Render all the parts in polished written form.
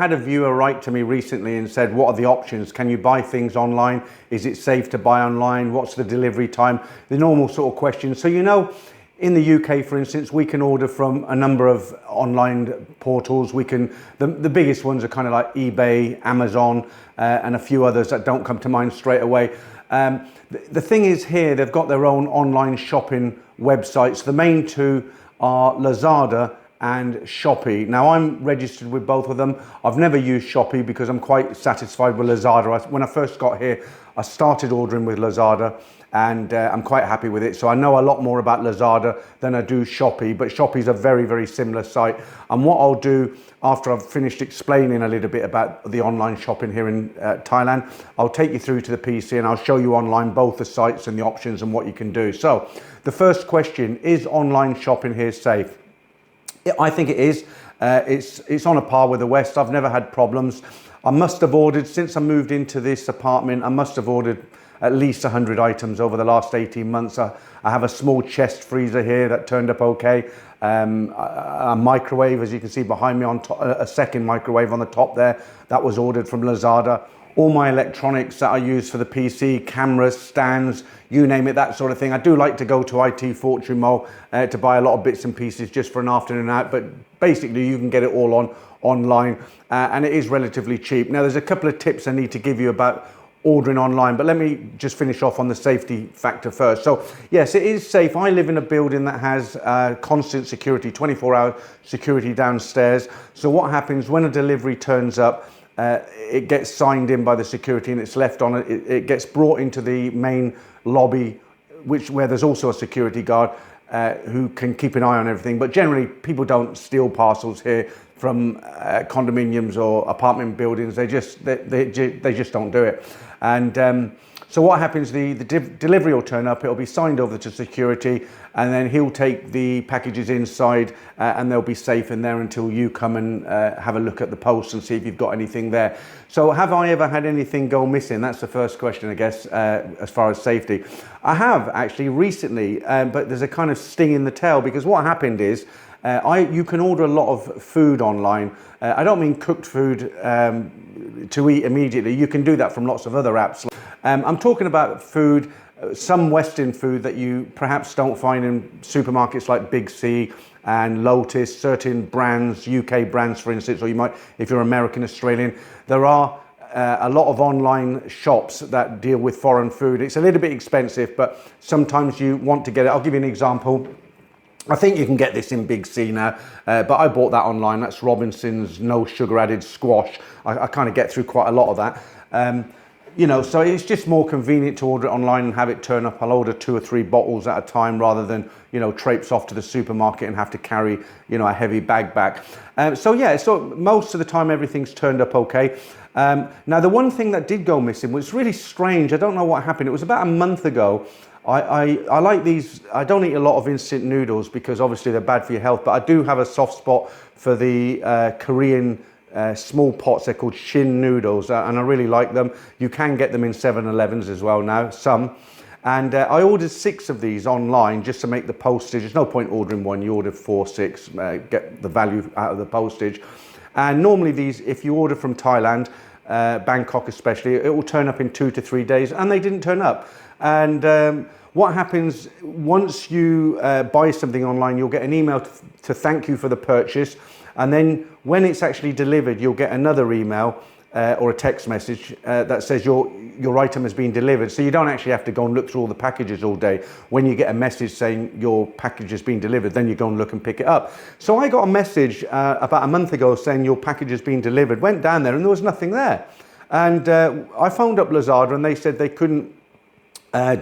had a viewer write to me recently and said, what are the options? Can you buy things online? Is it safe to buy online? What's the delivery time? The normal sort of questions. So, you know, in the UK, for instance, we can order from a number of online portals. We can, the biggest ones are kind of like eBay, Amazon, and a few others that don't come to mind straight away. The thing is here, they've got their own online shopping websites. The main two are Lazada and Shopee. Now, I'm registered with both of them. I've never used Shopee because I'm quite satisfied with Lazada. When I first got here, I started ordering with Lazada, and I'm quite happy with it. So I know a lot more about Lazada than I do Shopee, but Shopee's a very, very similar site. And what I'll do after I've finished explaining a little bit about the online shopping here in Thailand, I'll take you through to the PC and I'll show you online both the sites and the options and what you can do. So the first question, is online shopping here safe? I think it is. It's on a par with the West. I've never had problems. I must have ordered, since I moved into this apartment, I must have ordered at least 100 items over the last 18 months. I have a small chest freezer here that turned up okay. A microwave, as you can see behind me, on top, a second microwave on the top there, that was ordered from Lazada. All my electronics that I use for the PC, cameras, stands, you name it, that sort of thing. I do like to go to IT Fortune Mall to buy a lot of bits and pieces just for an afternoon out, but basically you can get it all online, and it is relatively cheap. Now, there's a couple of tips I need to give you about ordering online, but let me just finish off on the safety factor first. So yes, it is safe. I live in a building that has constant security, 24-hour security downstairs. So what happens when a delivery turns up, it gets signed in by the security and it's left on it gets brought into the main lobby, where there's also a security guard who can keep an eye on everything. But generally people don't steal parcels here from condominiums or apartment buildings. They just don't do it. And so what happens, the delivery will turn up, it'll be signed over to security, and then he'll take the packages inside and they'll be safe in there until you come and have a look at the post and see if you've got anything there. So have I ever had anything go missing? That's the first question, I guess, as far as safety. I have actually recently, but there's a kind of sting in the tail, because what happened is, you can order a lot of food online. I don't mean cooked food to eat immediately. You can do that from lots of other apps. I'm talking about food, some Western food that you perhaps don't find in supermarkets like Big C and Lotus, certain brands, UK brands for instance, or you might, if you're American, Australian, there are a lot of online shops that deal with foreign food. It's a little bit expensive, but sometimes you want to get it. I'll give you an example. I think you can get this in Big C now, but I bought that online. That's Robinson's no sugar added squash. I kind of get through quite a lot of that. You know, so it's just more convenient to order it online and have it turn up. I'll order 2 or 3 bottles at a time rather than, you know, traipse off to the supermarket and have to carry, you know, a heavy bag back. So yeah, so most of the time everything's turned up okay. Now the one thing that did go missing was really strange. I don't know what happened. It was about a month ago. I like these. I don't eat a lot of instant noodles because obviously they're bad for your health, but I do have a soft spot for the Korean small pots. They're called Shin noodles, and I really like them. You can get them in 7-Elevens as well now, some. And I ordered 6 of these online just to make the postage. There's no point ordering one. You order 4, 6, get the value out of the postage. And normally these, if you order from Thailand, Bangkok especially, it will turn up in 2 to 3 days, and they didn't turn up. And what happens once you buy something online, you'll get an email to thank you for the purchase. And then when it's actually delivered, you'll get another email or a text message that says your item has been delivered. So you don't actually have to go and look through all the packages all day. When you get a message saying your package has been delivered, then you go and look and pick it up. So I got a message about a month ago saying your package has been delivered. Went down there and there was nothing there. And I phoned up Lazada and they said they couldn't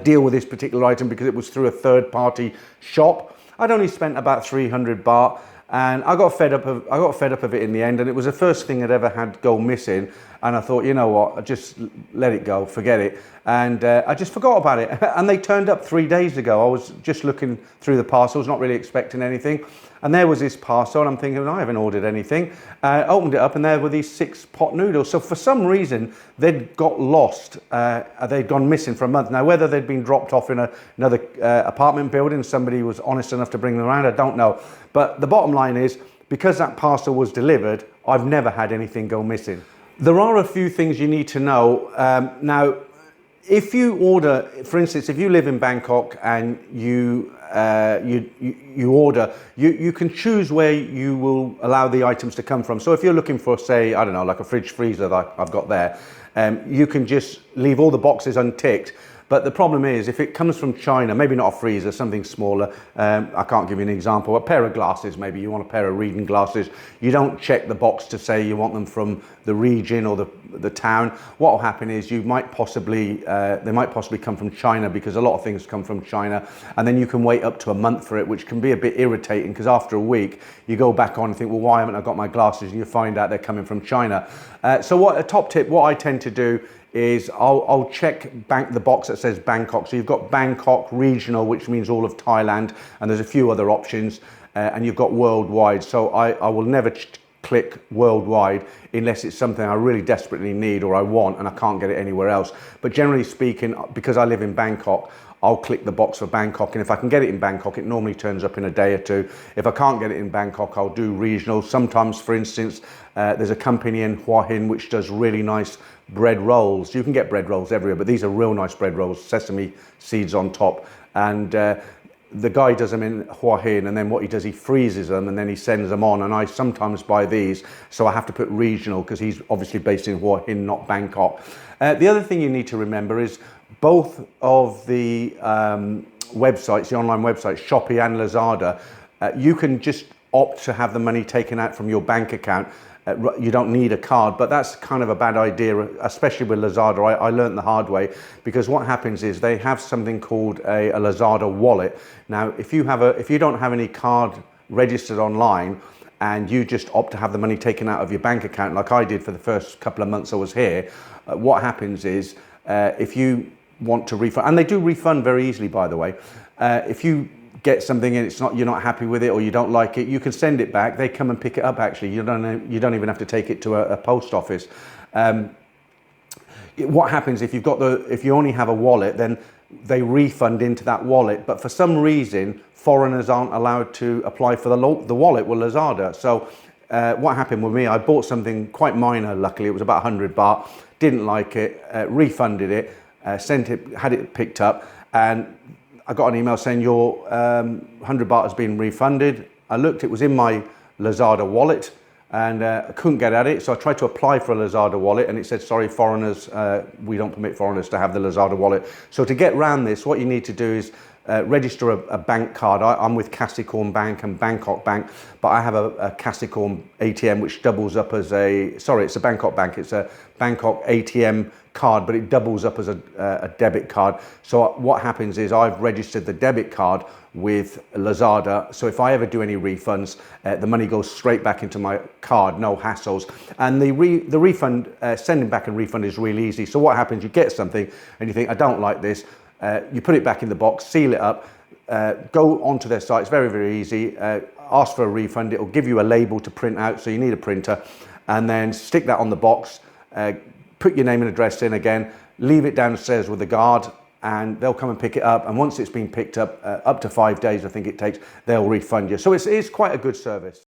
deal with this particular item because it was through a third-party shop. I'd only spent about 300 baht, and I got fed up of it in the end. And it was the first thing I'd ever had go missing. And I thought, you know what, I just let it go, forget it. And I just forgot about it. And they turned up 3 days ago. I was just looking through the parcels, not really expecting anything. And there was this parcel, and I'm thinking, I haven't ordered anything. Opened it up, and there were these 6 pot noodles. So for some reason, they'd got lost. They'd gone missing for a month. Now, whether they'd been dropped off in another apartment building, somebody was honest enough to bring them around, I don't know. But the bottom line is, because that parcel was delivered, I've never had anything go missing. There are a few things you need to know. Now, if you order, for instance, if you live in Bangkok and you order, you can choose where you will allow the items to come from. So if you're looking for, say, I don't know, like a fridge freezer that I've got there, you can just leave all the boxes unticked. But the problem is, if it comes from China, maybe not a freezer, something smaller, I can't give you an example, a pair of glasses, maybe you want a pair of reading glasses, you don't check the box to say you want them from the region or the town. What will happen is you might possibly, they might possibly come from China, because a lot of things come from China, and then you can wait up to a month for it, which can be a bit irritating, because after a week, you go back on and think, well, why haven't I got my glasses? And you find out they're coming from China. So a top tip, what I tend to do is I'll check the box that says Bangkok. So you've got Bangkok regional, which means all of Thailand, and there's a few other options, and you've got worldwide. So I will never click worldwide unless it's something I really desperately need or I want and I can't get it anywhere else. But generally speaking, because I live in Bangkok, I'll click the box for Bangkok, and if I can get it in Bangkok, it normally turns up in a day or two. If I can't get it in Bangkok, I'll do regional. Sometimes, for instance, there's a company in Hua Hin which does really nice bread rolls. You can get bread rolls everywhere, but these are real nice bread rolls, sesame seeds on top. And the guy does them in Hua Hin, and then what he does, he freezes them and then he sends them on. And I sometimes buy these, so I have to put regional because he's obviously based in Hua Hin, not Bangkok. The other thing you need to remember is both of the websites, the online websites, Shopee and Lazada, you can just opt to have the money taken out from your bank account. You don't need a card, but that's kind of a bad idea, especially with Lazada. I learned the hard way, because what happens is they have something called a Lazada Wallet. Now, if you don't have any card registered online and you just opt to have the money taken out of your bank account, like I did for the first couple of months I was here, what happens is if you want to refund, and they do refund very easily, by the way, if you get something and you're not happy with it or you don't like it, you can send it back. They come and pick it up. Actually, you don't even have to take it to a post office. What happens if if you only have a wallet, then they refund into that wallet. But for some reason, foreigners aren't allowed to apply for the wallet with Lazada. So what happened with me? I bought something quite minor. Luckily, it was about 100 baht. Didn't like it. Refunded it. Had it picked up, and I got an email saying your 100 baht has been refunded. I looked, it was in my Lazada wallet, and I couldn't get at it. So I tried to apply for a Lazada wallet, and it said, sorry, foreigners, we don't permit foreigners to have the Lazada wallet. So to get around this, what you need to do is register a bank card. I'm with Kasikorn Bank and Bangkok Bank, but I have a Kasikorn ATM which doubles up as it's a Bangkok Bank. It's a Bangkok ATM card, but it doubles up as a debit card. So what happens is I've registered the debit card with Lazada. So if I ever do any refunds, the money goes straight back into my card, no hassles. And the refund, sending back a refund is really easy. So what happens, you get something and you think, I don't like this. You put it back in the box, seal it up, go onto their site. It's very, very easy. Ask for a refund. It'll give you a label to print out, so you need a printer, and then stick that on the box. Put your name and address in again, leave it downstairs with the guard, and they'll come and pick it up. And once it's been picked up to 5 days, I think it takes, they'll refund you. So it's quite a good service.